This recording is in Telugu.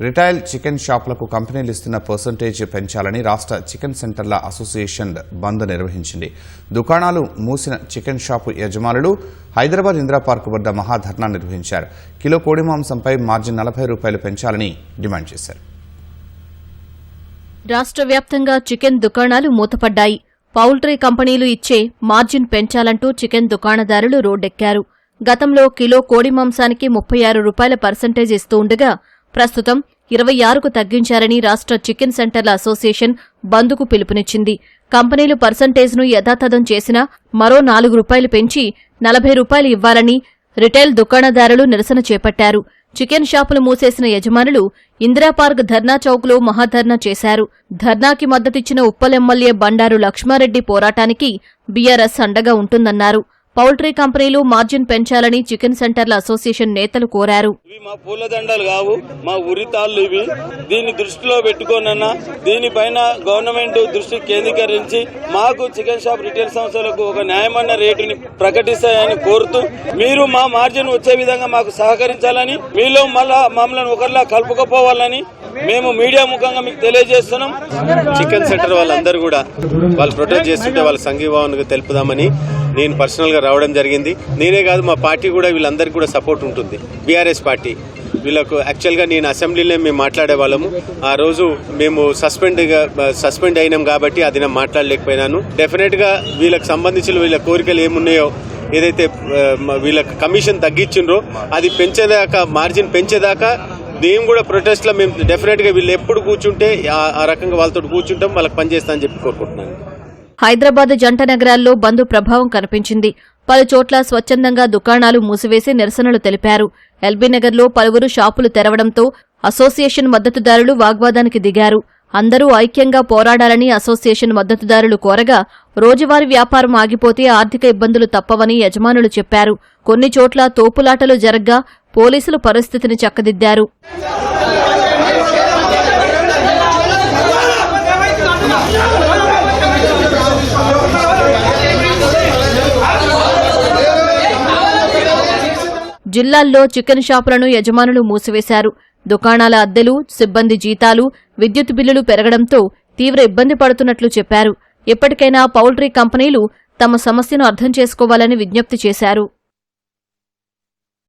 రిటైల్ చికెన్ షాపులకు కంపెనీలు ఇస్తున్న పర్సెంటేజ్ పెంచాలని రాష్ట్ర చికెన్ సెంటర్ల అసోసియేషన్ బంద్ నిర్వహించింది. దుకాణాలు మూసిన చికెన్ షాపు యజమానులు హైదరాబాద్ ఇందిరా పార్క్ వద్ద మహాధర్నా నిర్వహించారు. కిలో కోడి మాంసంపై మార్జిన్ ₹40 పెంచాలని డిమాండ్ చేశారు. రాష్ట్ర వ్యాప్తంగా చికెన్ దుకాణాలు మూతపడ్డాయి. పౌల్ట్రీ కంపెనీలు ఇచ్చే మార్జిన్ పెంచాలంటూ చికెన్ దుకాణదారులు రోడ్డెక్కారు. గతంలో కిలో కోడి మాంసానికి ₹36 పర్సెంటేజ్ ఇస్తూ ఉండగా ప్రస్తుతం 26కు తగ్గించారని రాష్ట్ర చికెన్ సెంటర్ల అసోసియేషన్ బంద్కు పిలుపునిచ్చింది. కంపెనీలు పర్సెంటేజ్ను యథాతథం చేసినా మరో ₹4 పెంచి ₹40 ఇవ్వాలని రిటైల్ దుకాణదారులు నిరసన చేపట్టారు. చికెన్ షాపులు మూసేసిన యజమానులు ఇందిరాపార్క్ ధర్నా చౌక్లో మహాధర్నా చేశారు. ధర్నాకి మద్దతిచ్చిన ఉప్పల్ ఎమ్మెల్యే బండారు లక్ష్మారెడ్డి పోరాటానికి బీఆర్ఎస్ అండగా ఉంటుందన్నారు. పౌల్ట్రీ కంపెనీలు మార్జిన్ పెంచాలని చికెన్ సెంటర్ల అసోసియేషన్ నేతలు కోరారు. ఇవి మా పూలదండలు కావు, మా ఉరితాళ్లు ఇవి. దీన్ని దృష్టిలో పెట్టుకోనన్నా దీనిపైన గవర్నమెంట్ దృష్టి కేంద్రీకరించి మాకు చికెన్ షాప్ రిటైల్ సంస్థలకు ఒక న్యాయమైన రేటుని ప్రకటిస్తాయని కోరుతూ మీరు మా మార్జిన్ వచ్చే విధంగా మాకు సహకరించాలని, మీలో మమ్మల్ని ఒకరిలా కలుపుకోపోవాలని మేము మీడియా ముఖంగా మీకు తెలియజేస్తున్నాం. చికెన్ సెంటర్ వాళ్ళందరూ కూడా వాళ్ళు ప్రొటెస్ట్ చేస్తుంటే వాళ్ళ సంఘీభావానికి తెలుపుదామని నేను పర్సనల్ గా రావడం జరిగింది. నేనే కాదు, మా పార్టీ కూడా వీళ్ళందరికీ కూడా సపోర్ట్ ఉంటుంది. బీఆర్ఎస్ పార్టీ వీళ్ళకు యాక్చువల్గా నేను అసెంబ్లీలో మేము మాట్లాడే వాళ్ళము. ఆ రోజు మేము సస్పెండ్ అయినాం కాబట్టి అది నేను మాట్లాడలేకపోయినాను. డెఫినెట్ గా వీళ్ళకి సంబంధించిన వీళ్ళ కోరికలు ఏమున్నాయో, ఏదైతే వీళ్ళకి కమిషన్ తగ్గించిండ్రో అది పెంచేదాకా, మార్జిన్ పెంచేదాకా మేము కూడా ప్రొటెస్ట్ లో మేము డెఫినెట్ గా వీళ్ళు ఎప్పుడు కూర్చుంటే ఆ రకంగా వాళ్ళతో కూర్చుంటాం, వాళ్ళకి పనిచేస్తా అని చెప్పి కోరుకుంటున్నాను. హైదరాబాద్ జంట నగరాల్లో బంద్ ప్రభావం కనిపించింది. పలు చోట్ల స్వచ్ఛందంగా దుకాణాలు మూసివేసి నిరసనలు తెలిపారు. ఎల్బీనగర్లో పలువురు షాపులు తెరవడంతో అసోసియేషన్ మద్దతుదారులు వాగ్వాదానికి దిగారు. అందరూ ఐక్యంగా పోరాడాలని అసోసియేషన్ మద్దతుదారులు కోరగా రోజువారీ వ్యాపారం ఆగిపోతే ఆర్థిక ఇబ్బందులు తప్పవని యజమానులు చెప్పారు. కొన్ని చోట్ల తోపులాటలు జరగ్గా పోలీసులు పరిస్థితిని చక్కదిద్దారు. జిల్లాల్లో చికెన్ షాపులను యజమానులు మూసివేశారు. దుకాణాల అద్దెలు, సిబ్బంది జీతాలు, విద్యుత్ బిల్లులు పెరగడంతో తీవ్ర ఇబ్బంది పడుతున్నట్లు చెప్పారు. ఇప్పటికైనా పౌల్ట్రీ కంపెనీలు తమ సమస్యను అర్థం చేసుకోవాలని విజ్ఞప్తి చేశారు.